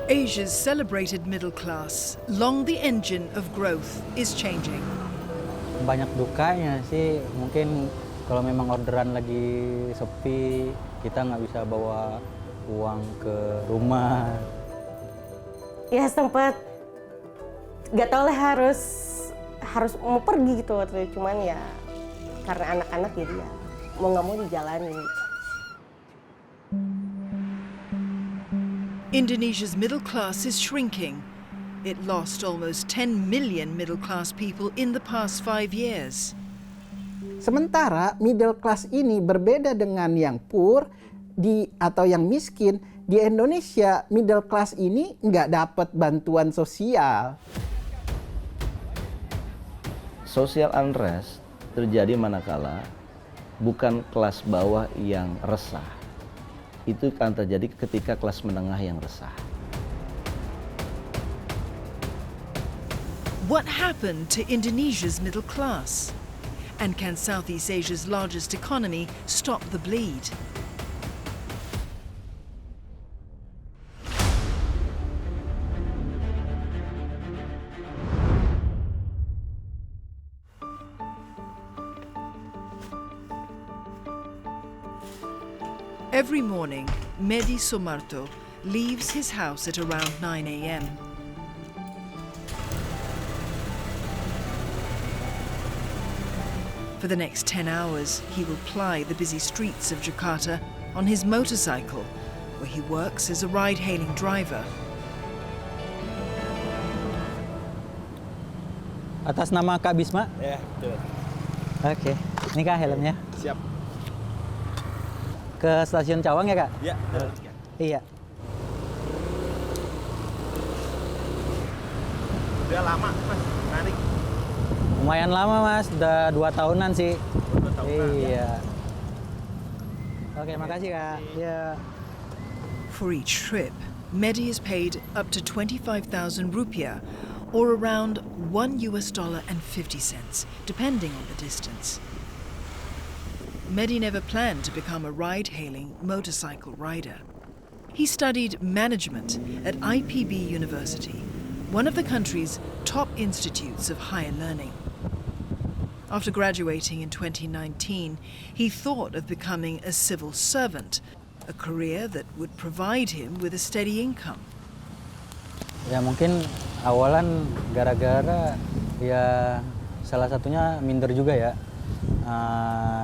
Asia's celebrated middle class, long the engine of growth, is changing. Banyak dukanya sih, mungkin kalau memang orderan lagi sepi, kita nggak bisa bawa uang ke rumah. Ya sempat, nggak tahu lah harus mau pergi gitu waktu itu. Cuman ya karena anak-anak jadi ya mau nggak mau dijalani. Indonesia's middle class is shrinking. It lost almost 10 million middle-class people in the past 5 years. Sementara middle class ini berbeda dengan yang poor atau yang miskin. Di Indonesia, middle class ini nggak dapat bantuan sosial. Social unrest terjadi manakala bukan kelas bawah yang resah. Itu akan terjadi ketika kelas menengah yang resah. What happened to Indonesia's middle class? And can Southeast Asia's largest economy stop the bleed? Every morning, Medi Sumarto leaves his house at around 9 a.m. For the next 10 hours, he will ply the busy streets of Jakarta on his motorcycle, where he works as a ride-hailing driver. Atas nama Kak Bisma? Ya, betul. Oke, ini Kak helmnya. Siap. Ke stasiun Cawang ya Kak? Ya, betul. Iya. Udah lama, Mas, narik. Lumayan lama Mas, udah 2 tahunan sih. 2 tahunan. Iya. Oke, makasih Kak. Iya. For each trip, Medi is paid up to 25,000 rupiah, or around $1.50, depending on the distance. Medi never planned to become a ride-hailing motorcycle rider. He studied management at IPB University, one of the country's top institutes of higher learning. After graduating in 2019, he thought of becoming a civil servant, a career that would provide him with a steady income. Ya mungkin awalan gara-gara ya salah satunya minder juga ya.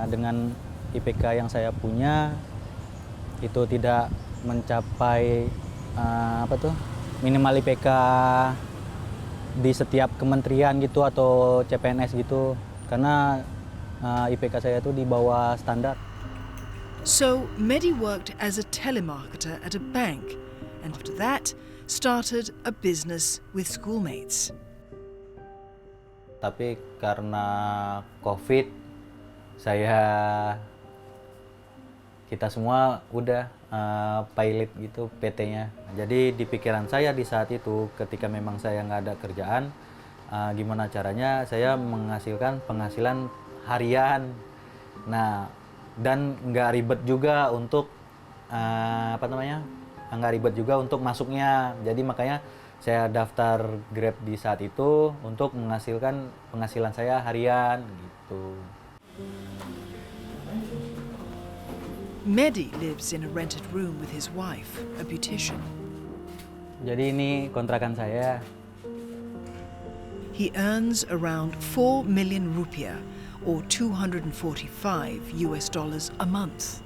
Dengan IPK yang saya punya itu tidak mencapai minimal IPK di setiap kementerian gitu atau CPNS gitu, karena IPK saya itu di bawah standar. So Medi worked as a telemarketer at a bank, and after that started a business with schoolmates. Tapi karena COVID, kita semua udah pilot gitu PT-nya. Jadi di pikiran saya di saat itu, ketika memang saya nggak ada kerjaan, gimana caranya saya menghasilkan penghasilan harian. Nah, dan nggak ribet juga untuk nggak ribet juga untuk masuknya. Jadi makanya saya daftar Grab di saat itu untuk menghasilkan penghasilan saya harian gitu. Medi lives in a rented room with his wife, a beautician. Jadi ini kontrakan saya. He earns around 4 million rupiah, or $245 a month.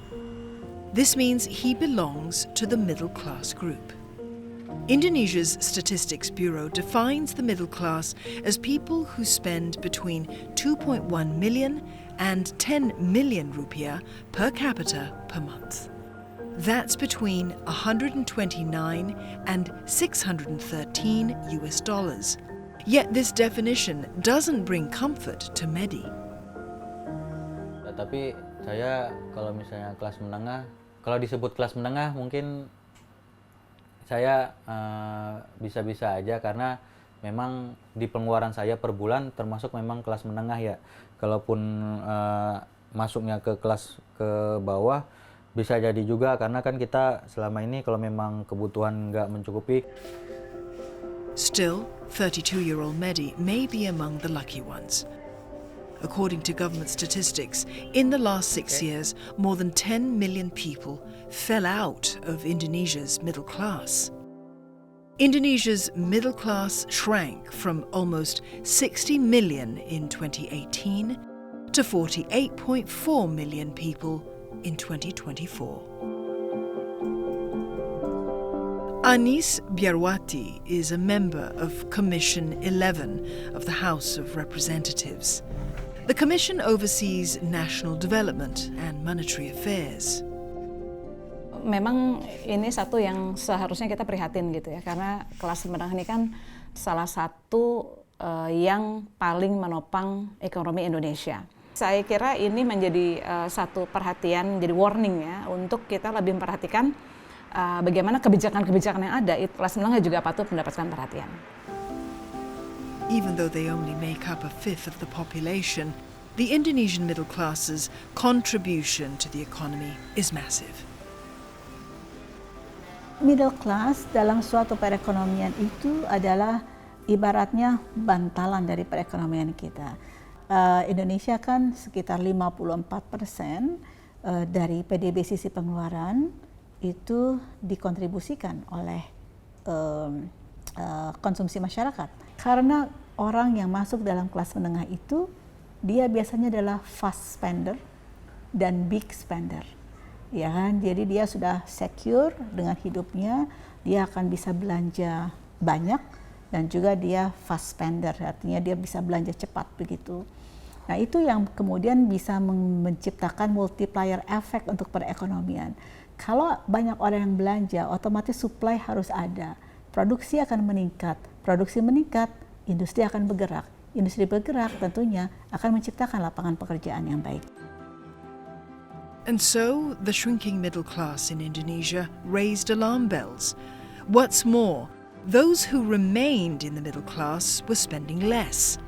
This means he belongs to the middle class group. Indonesia's Statistics Bureau defines the middle class as people who spend between 2.1 million and 10 million rupiah per capita per month. That's between 129 and $613. Yet this definition doesn't bring comfort to Medi. Tapi saya kalau misalnya kelas menengah, kalau disebut kelas menengah mungkin saya bisa-bisa aja, karena memang di pengeluaran saya per bulan termasuk memang kelas menengah ya. Kalaupun masuknya ke kelas ke bawah, Bisa jadi juga karena kan kita selama ini kalau memang kebutuhan nggak mencukupi. Still, 32-year-old Mehdi may be among the lucky ones. According to government statistics, in the last 6 years, more than 10 million people fell out of Indonesia's middle class. Indonesia's middle class shrank from almost 60 million in 2018 to 48.4 million people in 2024. Anis Biarwati is a member of Commission 11 of the House of Representatives. The Commission oversees national development and monetary affairs. Memang ini satu yang seharusnya kita prihatin gitu ya, karena kelas menengah ini kan salah satu yang paling menopang ekonomi Indonesia. Saya kira ini menjadi satu perhatian, jadi warning ya, untuk kita lebih memperhatikan bagaimana kebijakan-kebijakan yang ada. Kelas menengah juga patut mendapatkan perhatian. Even though they only make up a fifth of the population, the Indonesian middle class's contribution to the economy is massive. Middle class dalam suatu perekonomian itu adalah ibaratnya bantalan dari perekonomian kita. Indonesia kan sekitar 54% dari PDB sisi pengeluaran itu dikontribusikan oleh konsumsi masyarakat. Karena orang yang masuk dalam kelas menengah itu, dia biasanya adalah fast spender dan big spender. Ya kan? Jadi dia sudah secure dengan hidupnya, dia akan bisa belanja banyak dan juga dia fast spender, artinya dia bisa belanja cepat begitu. Nah itu yang kemudian bisa menciptakan multiplier effect untuk perekonomian. Kalau banyak orang yang belanja, otomatis supply harus ada. Produksi akan meningkat. Produksi meningkat, industri akan bergerak. Industri bergerak tentunya akan menciptakan lapangan pekerjaan yang baik. And so, the shrinking middle class in Indonesia raised alarm bells. What's more, those who remained in the middle class were spending less.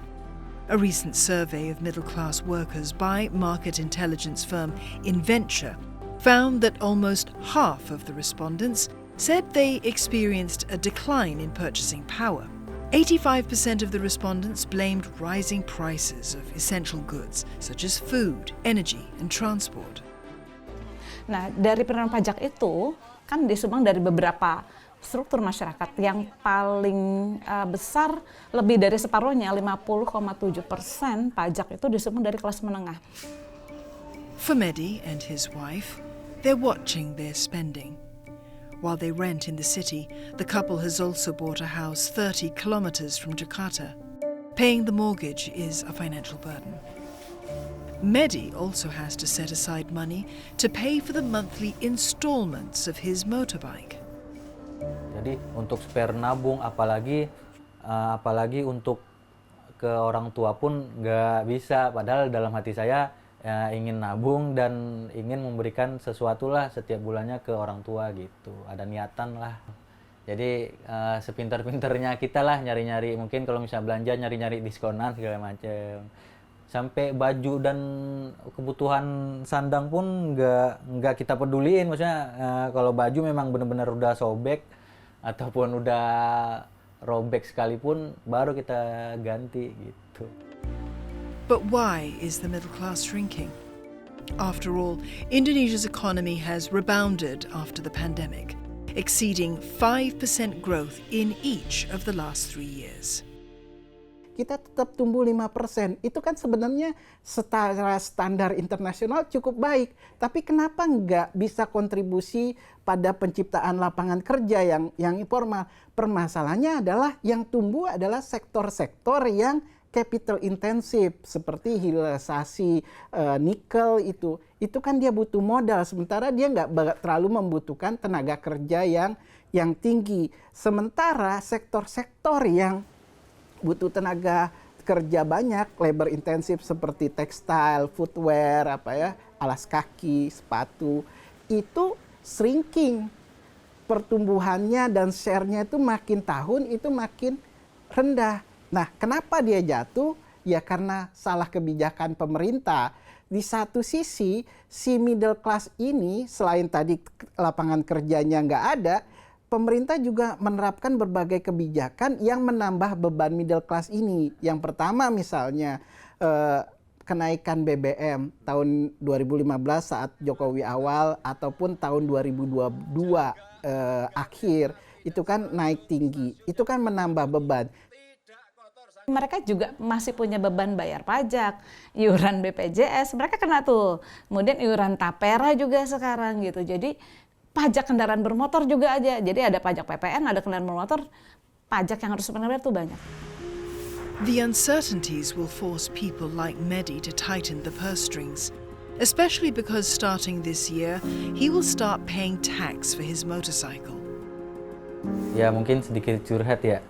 A recent survey of middle-class workers by market intelligence firm Inventure found that almost half of the respondents said they experienced a decline in purchasing power. 85% of the respondents blamed rising prices of essential goods such as food, energy, and transport. Nah, dari penerimaan pajak itu kan disumbang dari beberapa struktur masyarakat. Yang paling besar, lebih dari separuhnya, 50,7% pajak itu disumbang dari kelas menengah. For Mehdi and his wife, they're watching their spending. While they rent in the city, the couple has also bought a house 30 kilometers from Jakarta. Paying the mortgage is a financial burden. Mehdi also has to set aside money to pay for the monthly installments of his motorbike. Jadi untuk spare nabung, apalagi untuk ke orang tua pun nggak bisa. Padahal dalam hati saya ingin nabung dan ingin memberikan sesuatu lah setiap bulannya ke orang tua gitu. Ada niatan lah. Jadi sepintar-pintarnya kita lah nyari-nyari, mungkin kalau misalnya belanja nyari-nyari diskonan segala macam. Sampai baju dan kebutuhan sandang pun nggak kita peduliin. Maksudnya kalau baju memang benar-benar udah sobek ataupun udah robek sekalipun baru kita ganti gitu. But why is the middle class shrinking? After all, Indonesia's economy has rebounded after the pandemic, exceeding 5% growth in each of the last 3 years. Kita tetap tumbuh 5%. Itu kan sebenarnya secara standar internasional cukup baik. Tapi kenapa nggak bisa kontribusi pada penciptaan lapangan kerja yang informal? Permasalahannya adalah yang tumbuh adalah sektor-sektor yang capital intensif seperti hilirisasi nikel itu kan dia butuh modal, sementara dia nggak terlalu membutuhkan tenaga kerja yang tinggi. Sementara sektor-sektor yang butuh tenaga kerja banyak, labor intensif seperti tekstil, footwear, alas kaki, sepatu, itu shrinking. Pertumbuhannya dan share-nya itu makin tahun itu makin rendah. Nah, kenapa dia jatuh? Ya karena salah kebijakan pemerintah. di satu sisi si middle class ini selain tadi lapangan kerjanya nggak ada, pemerintah juga menerapkan berbagai kebijakan yang menambah beban middle class ini. Yang pertama misalnya kenaikan BBM tahun 2015 saat Jokowi awal ataupun tahun 2022 akhir itu kan naik tinggi. Itu kan menambah beban. Mereka juga masih punya beban bayar pajak, iuran BPJS, mereka kena tuh. Kemudian iuran Tapera juga sekarang gitu. Jadi pajak kendaraan bermotor juga aja. Jadi ada pajak PPN, ada kendaraan bermotor, pajak yang harus dibayar tuh banyak. The uncertainties will force people like Mehdi to tighten the purse strings, especially because starting this year, he will start paying tax for his motorcycle. Ya mungkin sedikit curhat ya.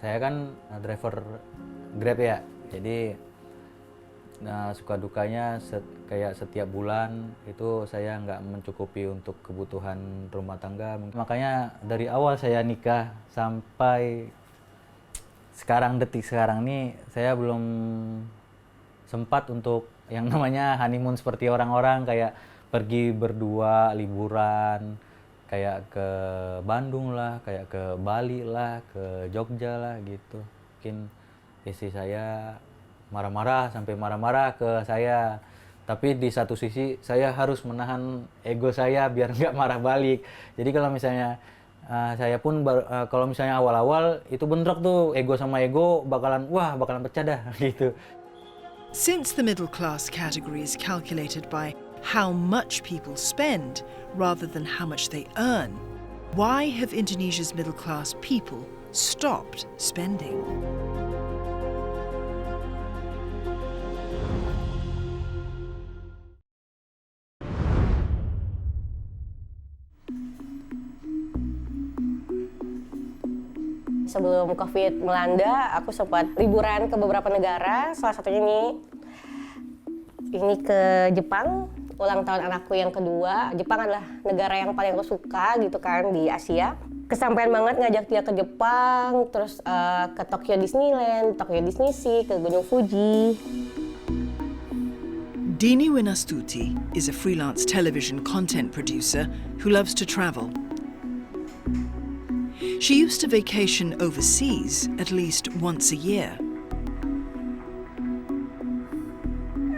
Saya kan driver Grab ya, jadi suka dukanya kayak setiap bulan itu saya nggak mencukupi untuk kebutuhan rumah tangga. Makanya dari awal saya nikah sampai detik sekarang ini saya belum sempat untuk yang namanya honeymoon seperti orang-orang kayak pergi berdua liburan kayak ke Bandung lah, kayak ke Bali lah, ke Jogja lah gitu. Mungkin istri saya sampai marah-marah ke saya. Tapi di satu sisi saya harus menahan ego saya biar nggak marah balik. Jadi kalau misalnya saya pun kalau misalnya awal-awal itu bentrok tuh ego sama ego bakalan pecah dah gitu. Since the middle class category is calculated by how much people spend rather than how much they earn, why have Indonesia's middle class people stopped spending? Sebelum COVID melanda, aku sempat liburan ke beberapa negara, salah satunya ini ke Jepang, ulang tahun anakku yang kedua. Jepang adalah negara yang paling aku suka gitu kan di Asia. Kesampaian banget ngajak dia ke Jepang, terus ke Tokyo Disneyland, Tokyo Disney Sea, ke Gunung Fuji. Dini Winastuti is a freelance television content producer who loves to travel. She used to vacation overseas at least once a year.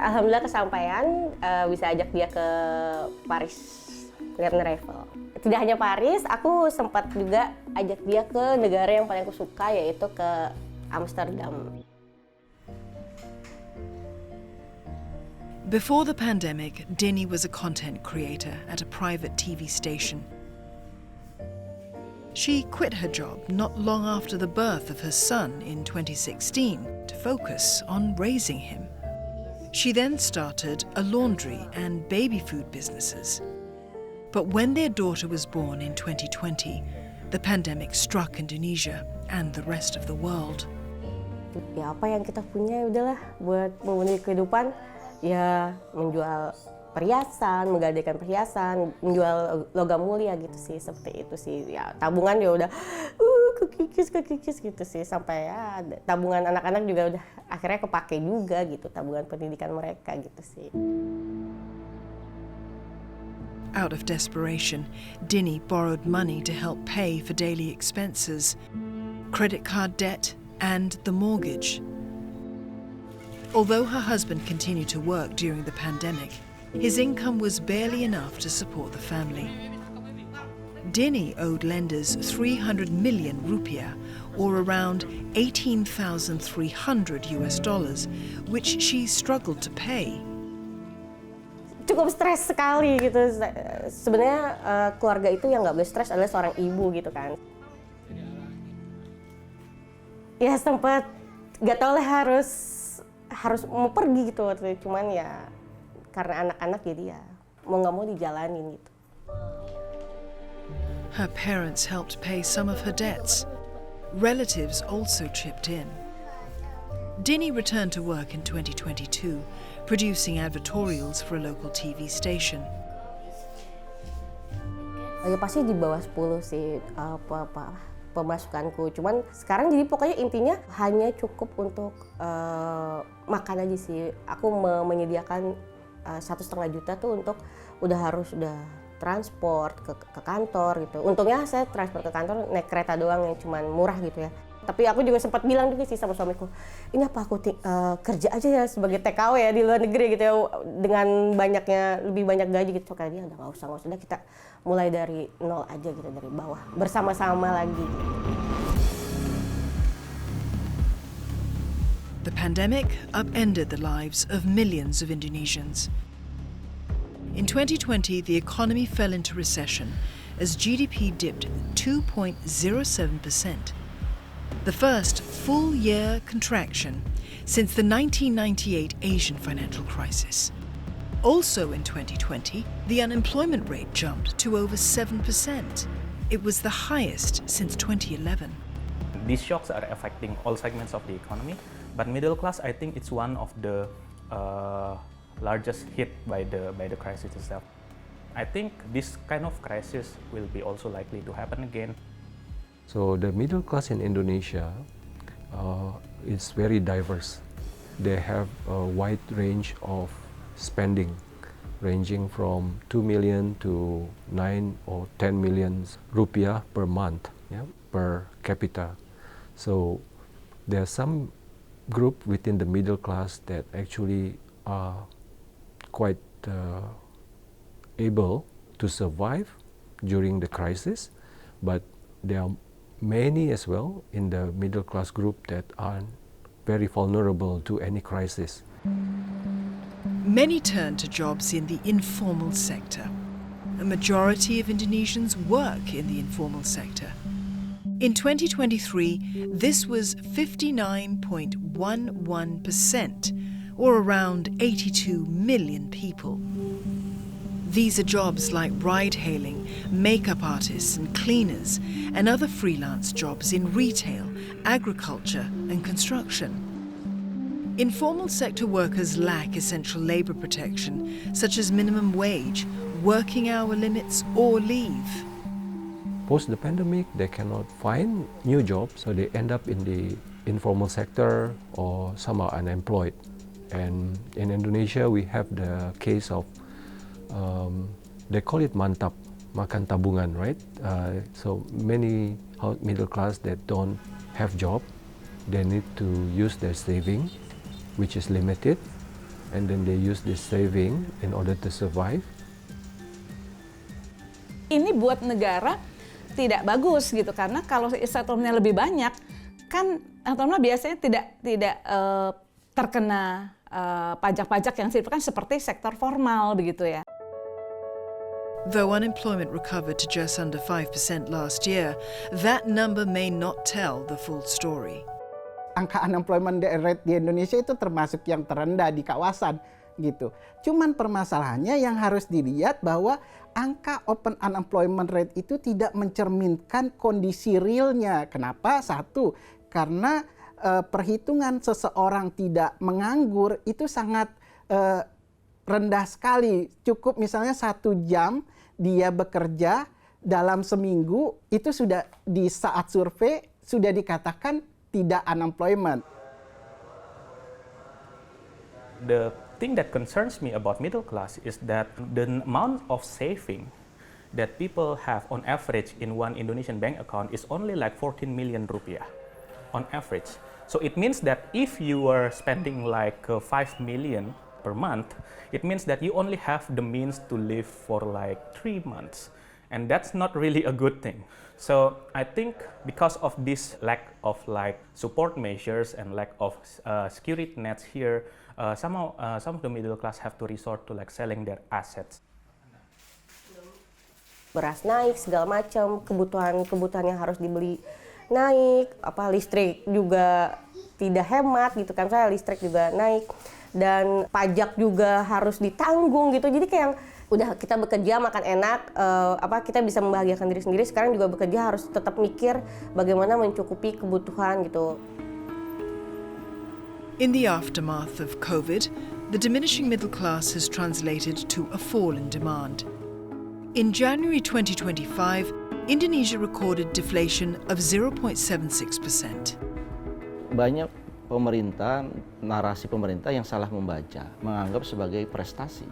Alhamdulillah kesampaian, bisa ajak dia ke Paris, lihat travel. Tidak hanya Paris, aku sempat juga ajak dia ke negara yang paling aku suka, yaitu ke Amsterdam. Before the pandemic, Dini was a content creator at a private TV station. She quit her job not long after the birth of her son in 2016 to focus on raising him. She then started a laundry and baby food businesses. But when their daughter was born in 2020, the pandemic struck Indonesia and the rest of the world. Ya apa yang kita punya ya udahlah buat memenuhi kehidupan, ya menjual perhiasan, menggadaikan perhiasan, menjual logam mulia gitu sih, seperti itu sih. Ya tabungan ya udah kekikis gitu sih, sampai ya tabungan anak-anak juga udah akhirnya kepake juga gitu, tabungan pendidikan mereka gitu sih. Out of desperation, Dini borrowed money to help pay for daily expenses, credit card debt, and the mortgage. Although her husband continued to work during the pandemic, his income was barely enough to support the family. Dini owed lenders 300 million rupiah, or around $18,300, which she struggled to pay. Cukup stres sekali gitu. Sebenarnya keluarga itu yang nggak boleh stres adalah seorang ibu gitu kan. Ya sempat nggak tahu lah harus mau pergi gitu, cuman ya karena anak-anak jadi ya mau nggak mau dijalanin gitu. Her parents helped pay some of her debts. Relatives also chipped in. Dini returned to work in 2022, producing advertorials for a local TV station. Ya pasti di bawah 10 sih pemasukanku. Cuman sekarang jadi pokoknya intinya hanya cukup untuk makan aja sih. Aku menyediakan 1,5 juta tuh untuk udah transport ke kantor gitu. Untungnya saya transport ke kantor naik kereta doang yang cuman murah gitu ya. Tapi aku juga sempat bilang juga sih sama suamiku, ini apa aku kerja aja ya sebagai TKW ya di luar negeri gitu ya, dengan lebih banyak gaji gitu. Kali dia udah nggak usah, udah kita mulai dari nol aja gitu, dari bawah, bersama-sama lagi gitu. The pandemic upended the lives of millions of Indonesians. In 2020, the economy fell into recession as GDP dipped 2.07%. The first full-year contraction since the 1998 Asian financial crisis. Also in 2020, the unemployment rate jumped to over 7%. It was the highest since 2011. These shocks are affecting all segments of the economy, but middle class, I think it's one of the largest hit by the crisis itself. I think this kind of crisis will be also likely to happen again. So the middle class in Indonesia is very diverse. They have a wide range of spending, ranging from 2 million to 9 or 10 million rupiah per month, per capita. So there are some group within the middle class that actually are quite able to survive during the crisis, but there are many as well in the middle class group that are very vulnerable to any crisis. Many turn to jobs in the informal sector. A majority of Indonesians work in the informal sector. In 2023, this was 59.11%, or around 82 million people. These are jobs like ride-hailing, makeup artists and cleaners, and other freelance jobs in retail, agriculture and construction. Informal sector workers lack essential labor protection, such as minimum wage, working hour limits or leave. Post the pandemic, they cannot find new jobs, so they end up in the informal sector or some are unemployed. And in Indonesia, we have the case of they call it mantap, makan tabungan, right? So many middle class that don't have job, they need to use their saving, which is limited, and then they use this saving in order to survive. Ini buat negara tidak bagus gitu, karena kalau settlement-nya lebih banyak, kan settlement biasanya tidak terkena pajak-pajak yang signifikan seperti sektor formal begitu ya. Though unemployment recovered to just under 5% last year, that number may not tell the full story. Angka unemployment rate di Indonesia itu termasuk yang terendah di kawasan gitu. Cuman permasalahannya yang harus dilihat bahwa angka open unemployment rate itu tidak mencerminkan kondisi realnya. Kenapa? Satu, karena perhitungan seseorang tidak menganggur itu sangat rendah sekali. Cukup misalnya 1 jam dia bekerja dalam seminggu, itu sudah di saat survei sudah dikatakan tidak unemployment. The thing that concerns me about middle class is that the amount of saving that people have on average in one Indonesian bank account is only like 14 million rupiah on average. So it means that if you are spending like 5 million per month, it means that you only have the means to live for like 3 months. And that's not really a good thing. So I think because of this lack of like support measures and lack of security nets here, some of the middle class have to resort to like selling their assets. Beras naik, segala macam, kebutuhan yang harus dibeli naik, listrik juga tidak hemat gitu kan, saya listrik juga naik, dan pajak juga harus ditanggung gitu. Jadi kayak udah kita bekerja makan enak, kita bisa membahagiakan diri sendiri, sekarang juga bekerja harus tetap mikir bagaimana mencukupi kebutuhan gitu. In the aftermath of COVID, the diminishing middle class has translated to a fall in demand. In January 2025, Indonesia recorded deflation of 0.76%. Banyak pemerintah, narasi pemerintah yang salah membaca, menganggap sebagai prestasi.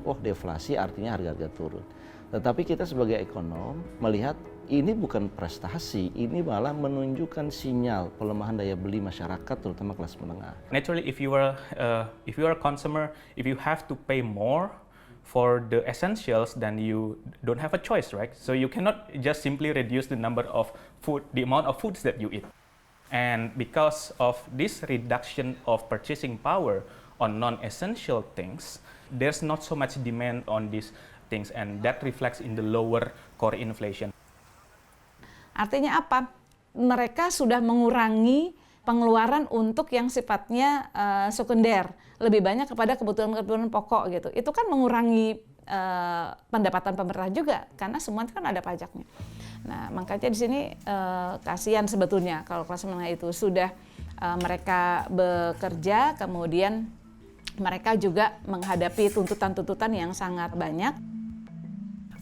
Oh, deflasi artinya harga-harga turun. Tetapi kita sebagai ekonom melihat ini bukan prestasi, ini malah menunjukkan sinyal pelemahan daya beli masyarakat, terutama kelas menengah. Naturally, if you are a consumer, if you have to pay more for the essentials, then you don't have a choice, right? So you cannot just simply reduce the number of food, the amount of foods that you eat. And because of this reduction of purchasing power on non-essential things, there's not so much demand on these things, and that reflects in the lower core inflation. Artinya apa? Mereka sudah mengurangi pengeluaran untuk yang sifatnya sekunder, lebih banyak kepada kebutuhan-kebutuhan pokok gitu. Itu kan mengurangi pendapatan pemerintah juga, karena semua kan ada pajaknya. Nah, makanya di sini kasihan sebetulnya kalau kelas menengah itu sudah mereka bekerja, kemudian mereka juga menghadapi tuntutan-tuntutan yang sangat banyak.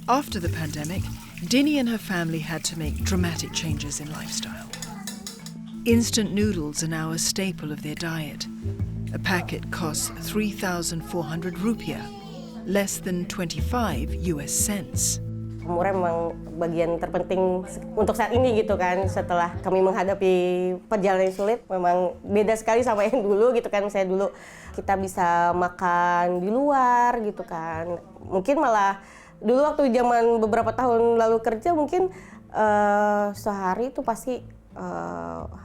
After the pandemic, Dini and her family had to make dramatic changes in lifestyle. Instant noodles are now a staple of their diet. A packet costs 3,400 rupiah, less than 25 US cents. Murah memang bagian terpenting untuk saat ini gitu kan. Setelah kami menghadapi perjalanan yang sulit, memang beda sekali sama yang dulu gitu kan. Misalnya dulu kita bisa makan di luar gitu kan. Mungkin malah dulu waktu zaman beberapa tahun lalu kerja mungkin sehari itu pasti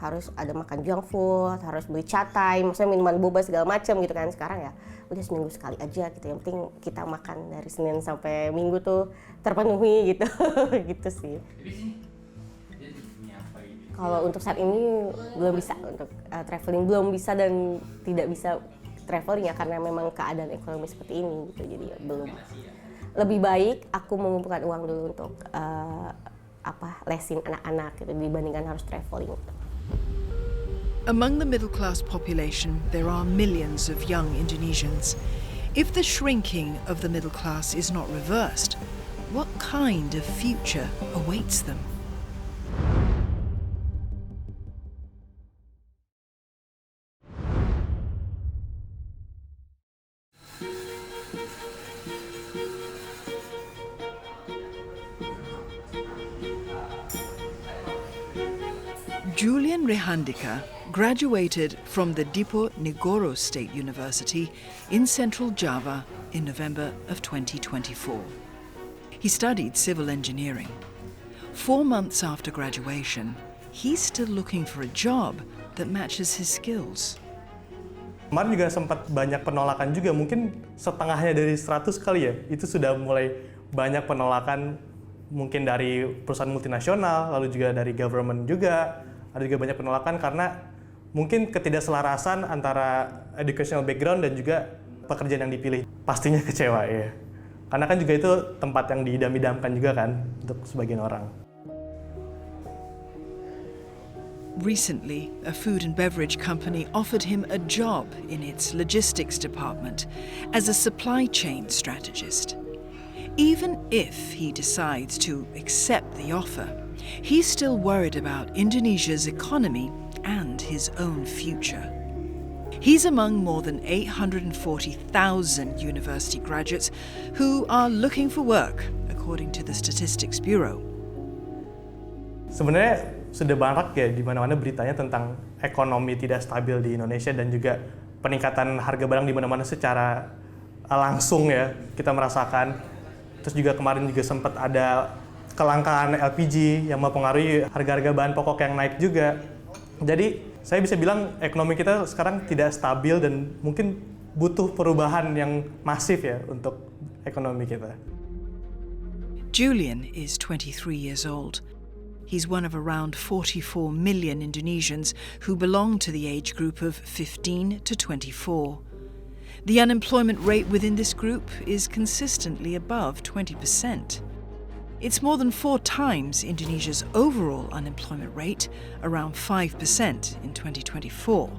harus ada makan junk food, harus beli catai, maksudnya minuman boba segala macam gitu kan. Sekarang ya udah seminggu sekali aja gitu, yang penting kita makan dari Senin sampai Minggu tuh terpenuhi gitu. Gitu sih. Kalau untuk saat ini belum bisa untuk traveling, belum bisa dan tidak bisa traveling ya karena memang keadaan ekonomi seperti ini gitu, jadi ya belum. Lebih baik aku mengumpulkan uang dulu untuk lesin anak-anak gitu dibandingkan harus traveling. Among the middle-class population, there are millions of young Indonesians. If the shrinking of the middle class is not reversed, what kind of future awaits them? Julian Rehandika graduated from the Diponegoro State University in Central Java in November of 2024. He studied civil engineering. 4 months after graduation, he's still looking for a job that matches his skills. Kemarin juga sempat banyak penolakan juga, mungkin setengahnya dari 100 kali ya, itu sudah mulai banyak penolakan mungkin dari perusahaan multinasional, lalu juga dari government juga. Ada juga banyak penolakan karena mungkin ketidakselarasan antara educational background dan juga pekerjaan yang dipilih. Pastinya kecewa ya. Karena kan juga itu tempat yang diidam-idamkan juga kan untuk sebagian orang. Recently, a food and beverage company offered him a job in its logistics department as a supply chain strategist. Even if he decides to accept the offer, he's still worried about Indonesia's economy and his own future. He's among more than 840,000 university graduates who are looking for work, according to the Statistics Bureau. Sebenarnya sudah banyak ya di mana-mana beritanya tentang ekonomi tidak stabil di Indonesia dan juga peningkatan harga barang di mana-mana secara langsung ya kita merasakan. Terus juga kemarin juga sempat ada kelangkaan LPG yang mempengaruhi harga-harga bahan pokok yang naik juga. Jadi saya bisa bilang ekonomi kita sekarang tidak stabil dan mungkin butuh perubahan yang masif ya untuk ekonomi kita. Julian is 23 years old. He's one of around 44 million Indonesians who belong to the age group of 15 to 24. The unemployment rate within this group is consistently above 20%. It's more than 4 times Indonesia's overall unemployment rate, around 5% in 2024.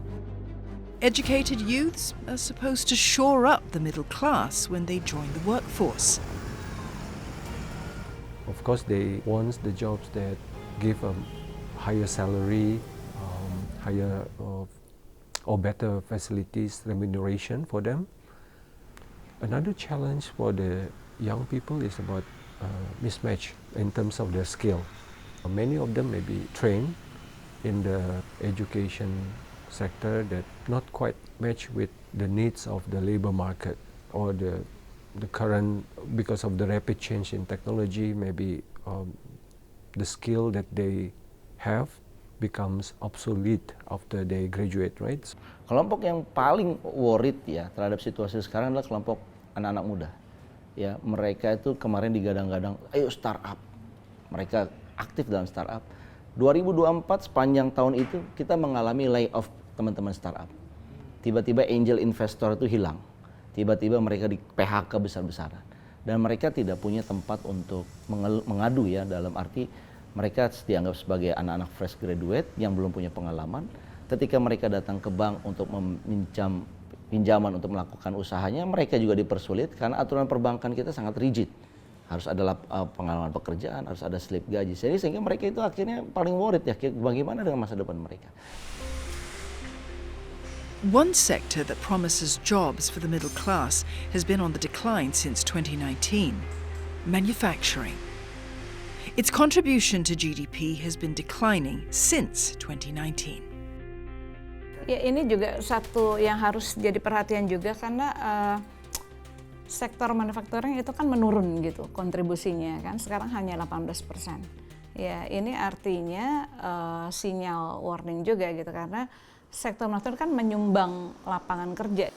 Educated youths are supposed to shore up the middle class when they join the workforce. Of course, they want the jobs that give a higher salary, higher or better facilities, remuneration for them. Another challenge for the young people is about mismatch in terms of their skill. Many of them may be trained in the education sector that not quite match with the needs of the labor market or the current, because of the rapid change in technology, maybe the skill that they have becomes obsolete after they graduate, right? Kelompok yang paling worried ya terhadap situasi sekarang adalah kelompok anak-anak muda. Ya, mereka itu kemarin digadang-gadang, ayo startup. Mereka aktif dalam startup. 2024 sepanjang tahun itu kita mengalami layoff teman-teman startup. Tiba-tiba angel investor itu hilang. Tiba-tiba mereka di PHK besar-besaran. Dan mereka tidak punya tempat untuk mengadu ya, dalam arti mereka dianggap sebagai anak-anak fresh graduate yang belum punya pengalaman. Ketika mereka datang ke bank untuk meminjam pinjaman untuk melakukan usahanya, mereka juga dipersulit karena aturan perbankan kita sangat rigid. Harus ada pengalaman pekerjaan, harus ada slip gaji. Jadi sehingga mereka itu akhirnya paling worried ya, bagaimana dengan masa depan mereka. One sector that promises jobs for the middle class has been on the decline since 2019: manufacturing. Its contribution to GDP has been declining since 2019. Ya, ini juga satu yang harus jadi perhatian juga karena sektor manufacturing itu kan menurun gitu kontribusinya kan, sekarang hanya 18%. Ya, ini artinya sinyal warning juga gitu karena sektor manufacturing kan menyumbang lapangan kerja.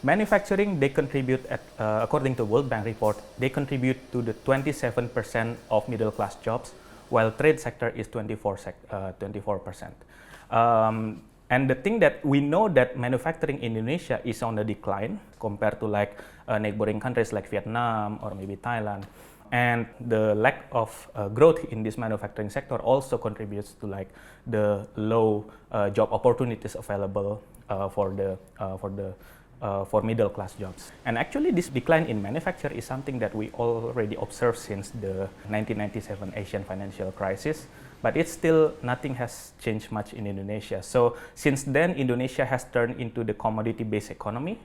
Manufacturing, they contribute, according to World Bank report, they contribute to the 27% of middle class jobs, while trade sector is 24%. And the thing that we know that manufacturing in Indonesia is on the decline compared to like neighboring countries like Vietnam or maybe Thailand. And the lack of growth in this manufacturing sector also contributes to like the low job opportunities available for middle class jobs. And actually this decline in manufacture is something that we already observed since the 1997 Asian financial crisis, but it's still nothing has changed much in Indonesia. So since then Indonesia has turned into the commodity-based economy.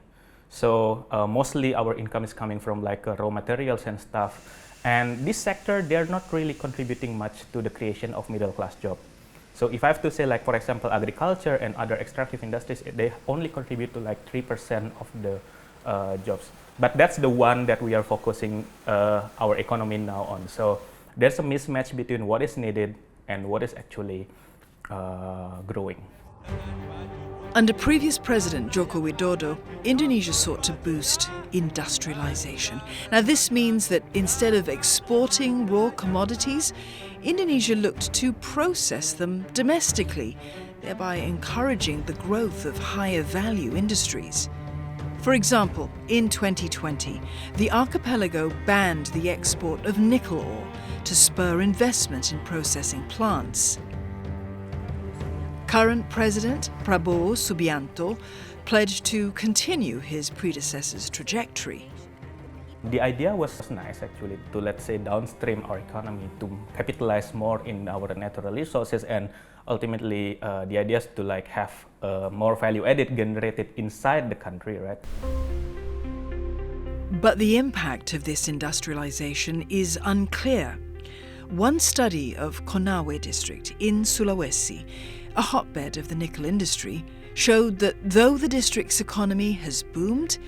So mostly our income is coming from like raw materials and stuff. And this sector, they're not really contributing much to the creation of middle class job. So if I have to say, like for example, agriculture and other extractive industries, they only contribute to like 3% of the jobs. But that's the one that we are focusing our economy now on. So there's a mismatch between what is needed and what is actually growing. Under previous President Joko Widodo, Indonesia sought to boost industrialization. Now this means that instead of exporting raw commodities, Indonesia looked to process them domestically, thereby encouraging the growth of higher value industries. For example, in 2020, the archipelago banned the export of nickel ore to spur investment in processing plants. Current President Prabowo Subianto pledged to continue his predecessor's trajectory. The idea was nice actually to, let's say, downstream our economy to capitalize more in our natural resources, and ultimately the idea is to like have more value added generated inside the country, right? But the impact of this industrialization is unclear. One study of Konawe district in Sulawesi, a hotbed of the nickel industry, showed that though the district's economy has boomed,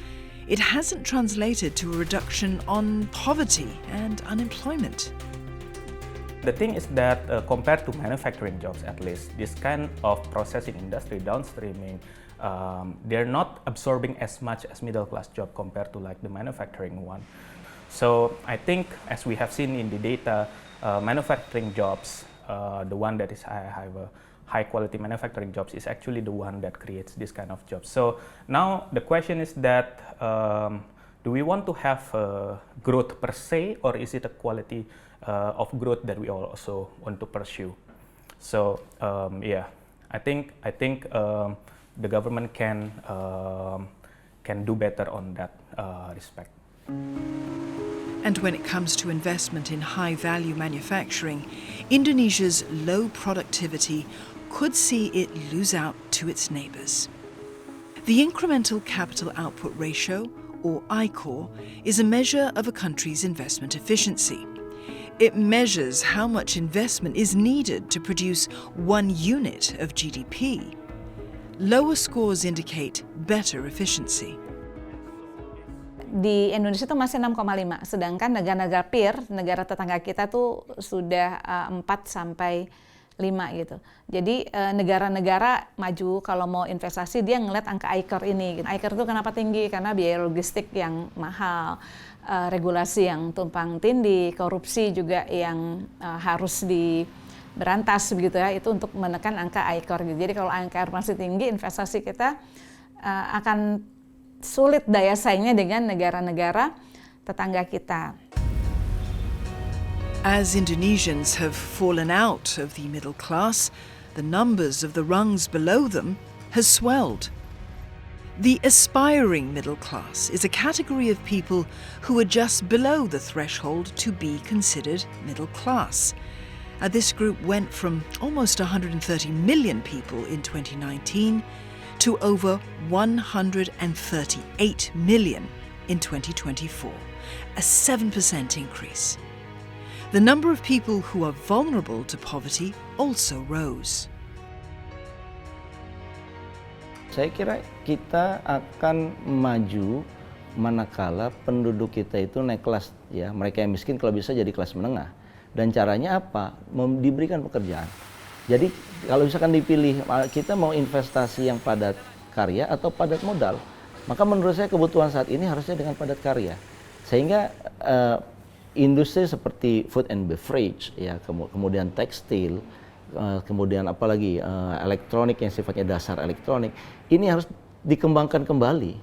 it hasn't translated to a reduction on poverty and unemployment. The thing is that compared to manufacturing jobs, at least, this kind of processing industry, downstreaming, they're not absorbing as much as middle class job compared to like the manufacturing one. So I think, as we have seen in the data, manufacturing jobs, the one that is high quality manufacturing jobs is actually the one that creates this kind of jobs. So now the question is that do we want to have growth per se, or is it a quality of growth that we also want to pursue? So yeah, I think the government can do better on that respect. And when it comes to investment in high-value manufacturing, Indonesia's low productivity could see it lose out to its neighbours. The Incremental Capital Output Ratio, or ICOR, is a measure of a country's investment efficiency. It measures how much investment is needed to produce 1 unit of GDP. Lower scores indicate better efficiency. Di Indonesia itu masih 6,5, sedangkan negara-negara peer, negara tetangga kita tuh sudah 4 sampai 5 gitu. Jadi negara-negara maju kalau mau investasi dia ngeliat angka ICOR ini. ICOR itu kenapa tinggi? Karena biaya logistik yang mahal, regulasi yang tumpang tindih, korupsi juga yang harus diberantas begitu ya. Itu untuk menekan angka ICOR gitu. Jadi kalau angka ICOR masih tinggi, investasi kita akan sulit daya saingnya dengan negara-negara tetangga kita. As Indonesians have fallen out of the middle class, the numbers of the rungs below them has swelled. The aspiring middle class is a category of people who are just below the threshold to be considered middle class. This group went from almost 130 million people in 2019 to over 138 million in 2024, a 7% increase. The number of people who are vulnerable to poverty also rose. Saya kira kita akan maju manakala penduduk kita itu naik kelas, ya. Mereka yang miskin kalau bisa jadi kelas menengah. Dan caranya apa? Diberikan pekerjaan. Jadi kalau misalkan dipilih kita mau investasi yang padat karya atau padat modal, maka menurut saya kebutuhan saat ini harusnya dengan padat karya. Sehingga industri seperti food and beverage, ya, kemudian tekstil, kemudian apalagi elektronik yang sifatnya dasar elektronik, ini harus dikembangkan kembali.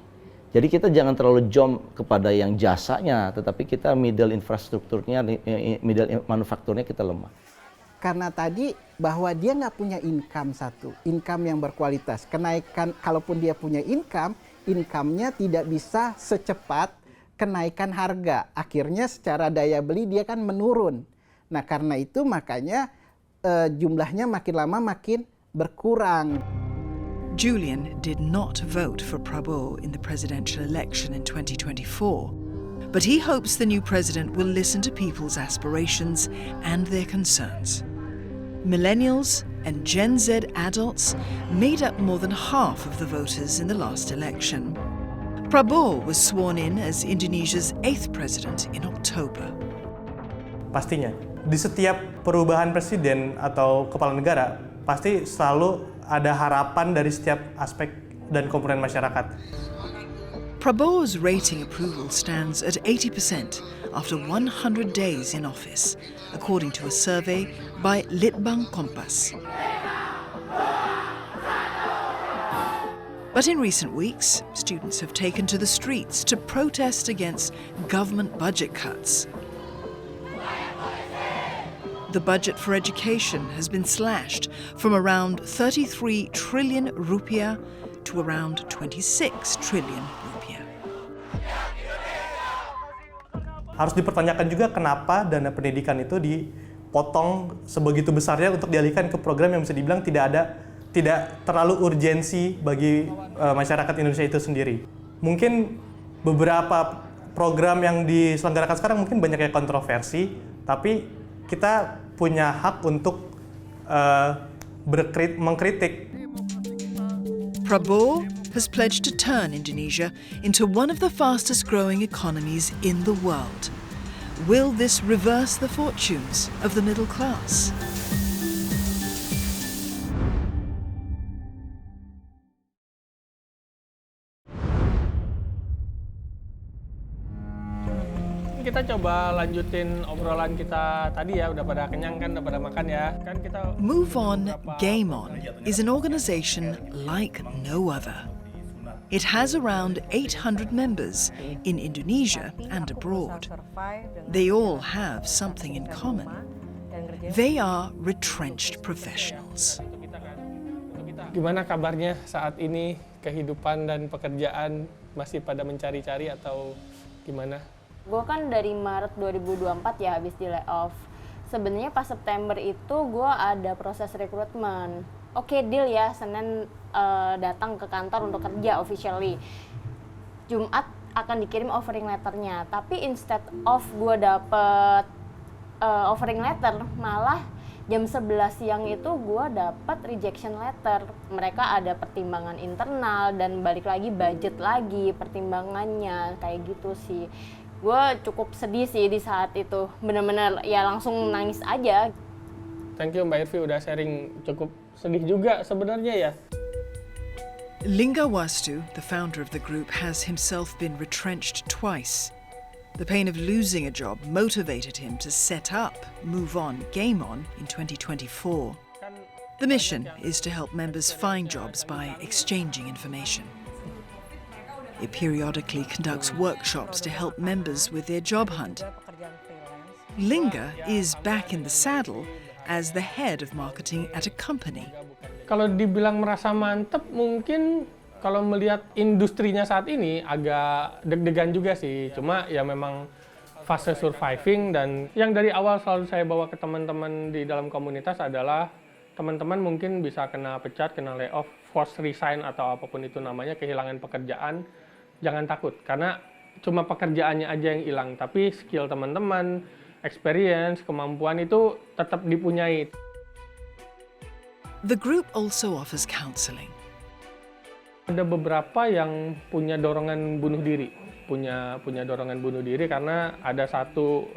Jadi kita jangan terlalu jom kepada yang jasanya, tetapi kita middle infrastrukturnya, middle manufakturnya kita lemah. Karena tadi bahwa dia nggak punya income yang berkualitas. Kenaikan, kalaupun dia punya income-nya tidak bisa secepat kenaikan harga. Akhirnya secara daya beli dia kan menurun. Nah karena itu makanya jumlahnya makin lama makin berkurang. Julian did not vote for Prabowo in the presidential election in 2024, but he hopes the new president will listen to people's aspirations and their concerns. Millennials and Gen Z adults made up more than half of the voters in the last election. Prabowo was sworn in as Indonesia's 8th president in October. Pastinya, di setiap perubahan presiden atau kepala negara, pasti selalu ada harapan dari setiap aspek dan komponen masyarakat. Prabowo's rating approval stands at 80% after 100 days in office, according to a survey by Litbang Kompas. But in recent weeks, students have taken to the streets to protest against government budget cuts. The budget for education has been slashed from around 33 trillion rupiah to around 26 trillion rupiah. Harus dipertanyakan juga kenapa dana pendidikan itu dipotong sebegitu besarnya untuk dialihkan ke program yang bisa dibilang tidak terlalu urgensi bagi masyarakat Indonesia itu sendiri. Mungkin beberapa program yang diselenggarakan sekarang mungkin banyak yang kontroversi, tapi kita punya hak untuk mengkritik. Prabowo has pledged to turn Indonesia into one of the fastest growing economies in the world. Will this reverse the fortunes of the middle class? Kita coba lanjutin obrolan kita tadi ya, udah pada kenyang kan, udah pada makan ya. Kan kita Move On, Game On is an organization like no other. It has around 800 members in Indonesia and abroad. They all have something in common. They are retrenched professionals. gimana kabarnya saat ini, kehidupan dan pekerjaan masih pada mencari-cari atau gimana? Gue kan dari Maret 2024 ya habis di layoff. Sebenarnya pas September itu gue ada proses rekrutmen. oke, deal ya, Senin datang ke kantor untuk kerja officially. Jumat akan dikirim offering letternya, tapi instead of gue dapet offering letter, malah jam 11 siang itu gue dapat rejection letter. Mereka ada pertimbangan internal dan balik lagi budget lagi pertimbangannya, kayak gitu sih. Gue cukup sedih sih di saat itu, bener-bener ya langsung nangis aja. Thank you Mbak Irvi udah sharing, cukup sedih juga sebenarnya ya. Lingga Wastu, the founder of the group, has himself been retrenched twice. The pain of losing a job motivated him to set up Move On, Game On in 2024. The mission is to help members find jobs by exchanging information. It periodically conducts workshops to help members with their job hunt. Lingga is back in the saddle as the head of marketing at a company. Kalau dibilang merasa mantep, mungkin kalau melihat industrinya saat ini agak deg-degan juga sih. Cuma ya memang fase surviving, dan yang dari awal selalu saya bawa ke teman-teman di dalam komunitas adalah teman-teman mungkin bisa kena pecat, kena layoff, forced resign atau apapun itu namanya, kehilangan pekerjaan. Jangan takut, karena cuma pekerjaannya aja yang hilang, tapi skill teman-teman, experience, kemampuan itu tetap dipunyai. The group also offers counseling. Ada beberapa yang punya dorongan bunuh diri, punya dorongan bunuh diri karena ada satu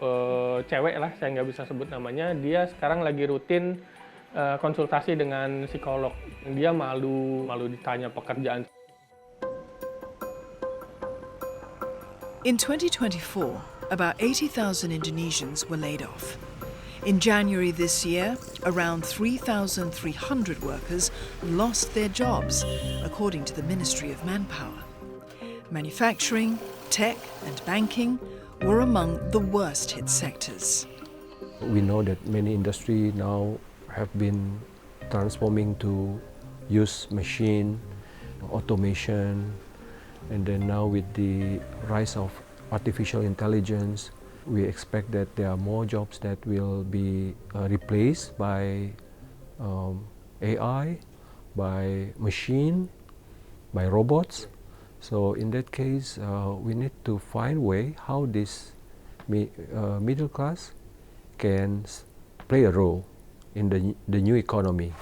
cewek lah, saya nggak bisa sebut namanya, dia sekarang lagi rutin konsultasi dengan psikolog. Dia malu ditanya pekerjaan. In 2024, about 80,000 Indonesians were laid off. In January this year, around 3,300 workers lost their jobs, according to the Ministry of Manpower. Manufacturing, tech and banking were among the worst hit sectors. We know that many industries now have been transforming to use machine, automation, and then now with the rise of artificial intelligence, we expect that there are more jobs that will be replaced by AI, by machine, by robots. So in that case, we need to find a way how this middle class can play a role in the new economy.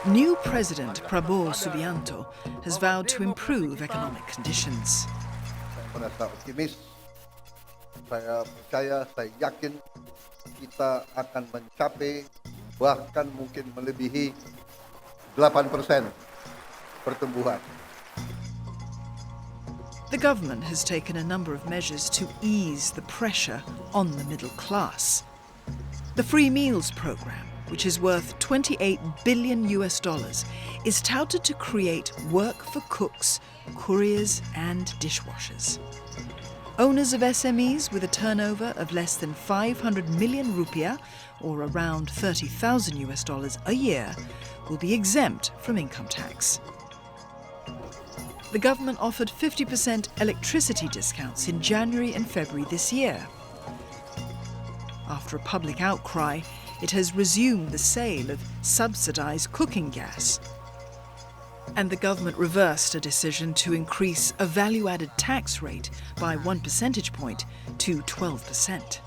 New President Prabowo Subianto has vowed to improve economic conditions. Saya merasa optimis, saya percaya, saya yakin kita akan mencapai bahkan mungkin melebihi 8% pertumbuhan. The government has taken a number of measures to ease the pressure on the middle class. The Free Meals Program, which is worth $28 billion, is touted to create work for cooks, couriers and dishwashers. Owners of SMEs with a turnover of less than 500 million rupiah, or around $30,000 a year, will be exempt from income tax. The government offered 50% electricity discounts in January and February this year. After a public outcry, it has resumed the sale of subsidized cooking gas. And the government reversed a decision to increase a value-added tax rate by 1 percentage point to 12%.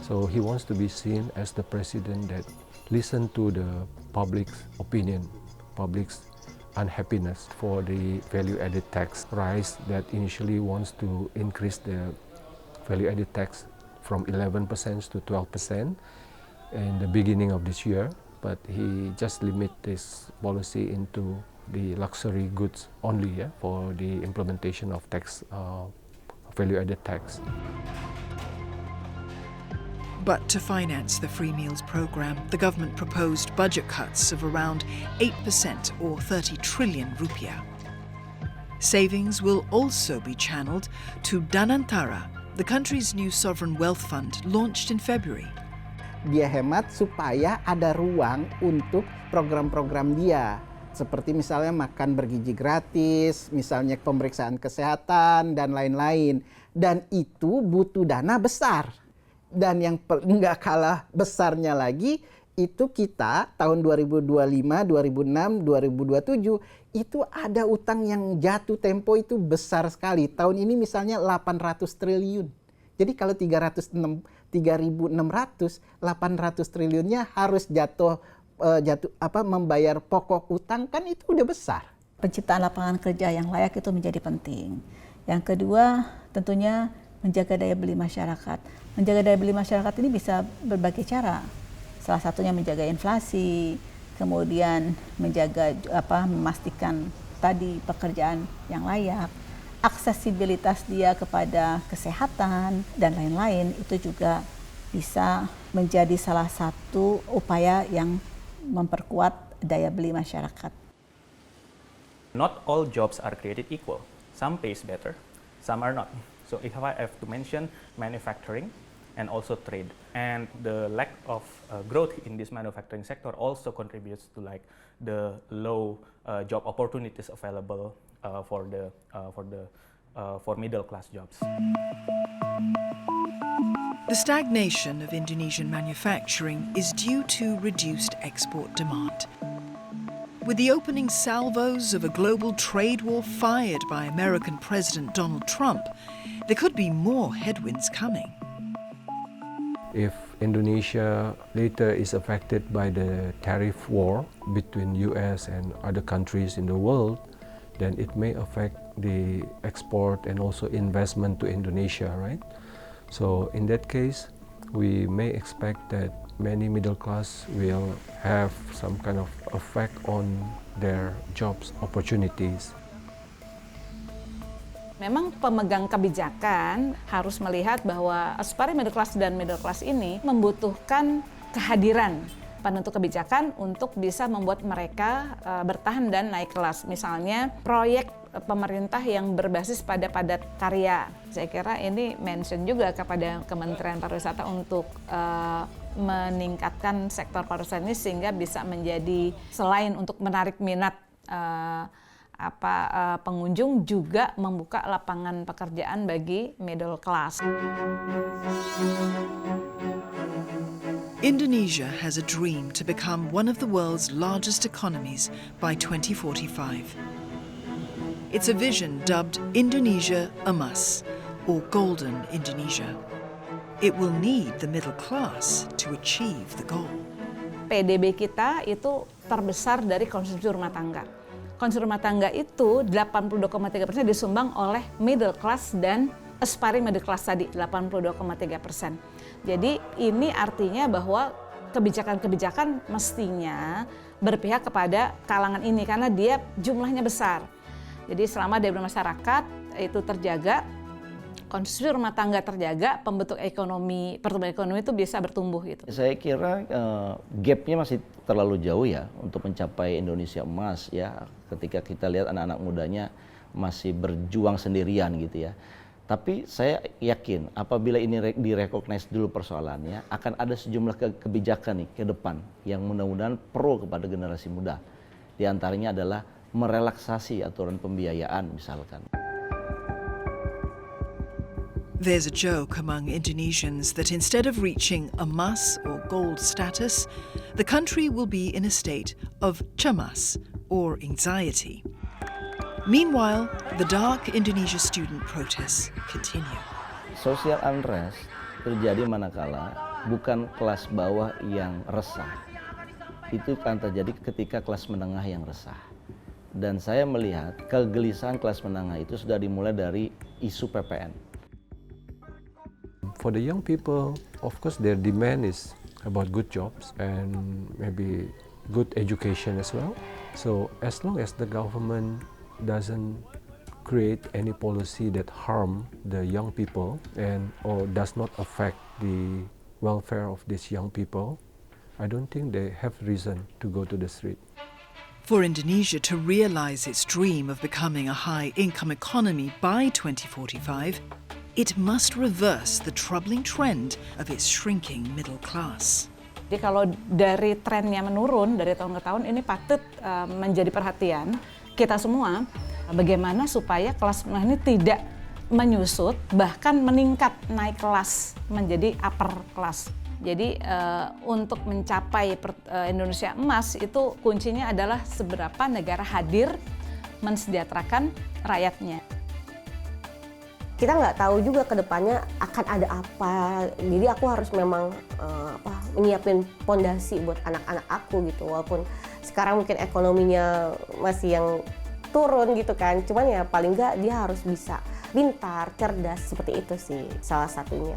So he wants to be seen as the president that listens to the public's opinion, public's unhappiness for the value-added tax rise that initially wants to increase the value-added tax from 11% to 12% in the beginning of this year, but he just limit this policy into the luxury goods only, for the implementation of tax, value-added tax. But to finance the Free Meals Program, the government proposed budget cuts of around 8% or 30 trillion rupiah. Savings will also be channeled to Danantara, the country's new sovereign wealth fund launched in February. Dia hemat supaya ada ruang untuk program-program dia. Seperti misalnya makan bergizi gratis, misalnya pemeriksaan kesehatan, dan lain-lain. Dan itu butuh dana besar. Dan yang nggak kalah besarnya lagi, itu kita tahun 2025, 2006, 2027 itu ada utang yang jatuh tempo itu besar sekali. Tahun ini misalnya 800 triliun. Jadi kalau 3.600, 800 triliunnya harus jatuh membayar pokok utang, kan itu udah besar. Penciptaan lapangan kerja yang layak itu menjadi penting. Yang kedua, tentunya menjaga daya beli masyarakat. Menjaga daya beli masyarakat ini bisa berbagai cara. Salah satunya menjaga inflasi, kemudian menjaga memastikan tadi pekerjaan yang layak, aksesibilitas dia kepada kesehatan dan lain-lain, itu juga bisa menjadi salah satu upaya yang memperkuat daya beli masyarakat. Not all jobs are created equal. Some pays better, some are not. So if I have to mention manufacturing and also trade, and the lack of growth in this manufacturing sector also contributes to like the low job opportunities available for middle class jobs. The stagnation of Indonesian manufacturing is due to reduced export demand. With the opening salvos of a global trade war fired by American President Donald Trump, there could be more headwinds coming. If Indonesia later is affected by the tariff war between US and other countries in the world, then it may affect the export and also investment to Indonesia, right? So in that case, we may expect that many middle class will have some kind of effect on their jobs opportunities. Memang pemegang kebijakan harus melihat bahwa aspiring middle class dan middle class ini membutuhkan kehadiran penentu kebijakan untuk bisa membuat mereka bertahan dan naik kelas. Misalnya proyek pemerintah yang berbasis pada padat karya. Saya kira ini mention juga kepada Kementerian Pariwisata untuk meningkatkan sektor pariwisata ini sehingga bisa menjadi selain untuk menarik minat pengunjung juga membuka lapangan pekerjaan bagi middle class. Indonesia has a dream to become one of the world's largest economies by 2045. It's a vision dubbed Indonesia Emas, or Golden Indonesia. It will need the middle class to achieve the goal. PDB kita itu terbesar dari konsumsi rumah tangga. Konsumsi rumah tangga itu 82,3% disumbang oleh middle class dan aspiring middle class tadi, 82,3%. Jadi ini artinya bahwa kebijakan-kebijakan mestinya berpihak kepada kalangan ini karena dia jumlahnya besar. Jadi selama daya beli masyarakat itu terjaga, konsumsi rumah tangga terjaga, pembentuk ekonomi, pertumbuhan ekonomi itu bisa bertumbuh gitu. Saya kira gapnya masih terlalu jauh ya untuk mencapai Indonesia emas ya. Ketika kita lihat anak-anak mudanya masih berjuang sendirian gitu ya. Tapi saya yakin apabila ini direcognize dulu persoalannya, akan ada sejumlah kebijakan nih ke depan yang mudah-mudahan pro kepada generasi muda. Di antaranya adalah merelaksasi aturan pembiayaan misalkan. There's a joke among Indonesians that instead of reaching emas or gold status, the country will be in a state of cemas or anxiety. Meanwhile, the dark Indonesia student protests continue. Social unrest terjadi manakala bukan kelas bawah yang resah. Itu akan terjadi ketika kelas menengah yang resah. Dan saya melihat kegelisahan kelas menengah itu sudah dimulai dari isu PPN. For the young people, of course, their demand is about good jobs and maybe good education as well. So as long as the government doesn't create any policy that harm the young people and or does not affect the welfare of these young people, I don't think they have reason to go to the street. For Indonesia to realize its dream of becoming a high-income economy by 2045, it must reverse the troubling trend of its shrinking middle class. Jadi kalau dari trennya menurun dari tahun ke tahun, ini patut menjadi perhatian kita semua, bagaimana supaya kelas menengah ini tidak menyusut, bahkan meningkat naik kelas menjadi upper class. Jadi untuk mencapai Indonesia emas itu kuncinya adalah seberapa negara hadir mensejahterakan rakyatnya. Kita nggak tahu juga ke depannya akan ada apa, jadi aku harus memang menyiapin pondasi buat anak-anak aku gitu, walaupun sekarang mungkin ekonominya masih yang turun gitu kan, cuman ya paling nggak dia harus bisa pintar, cerdas, seperti itu sih salah satunya.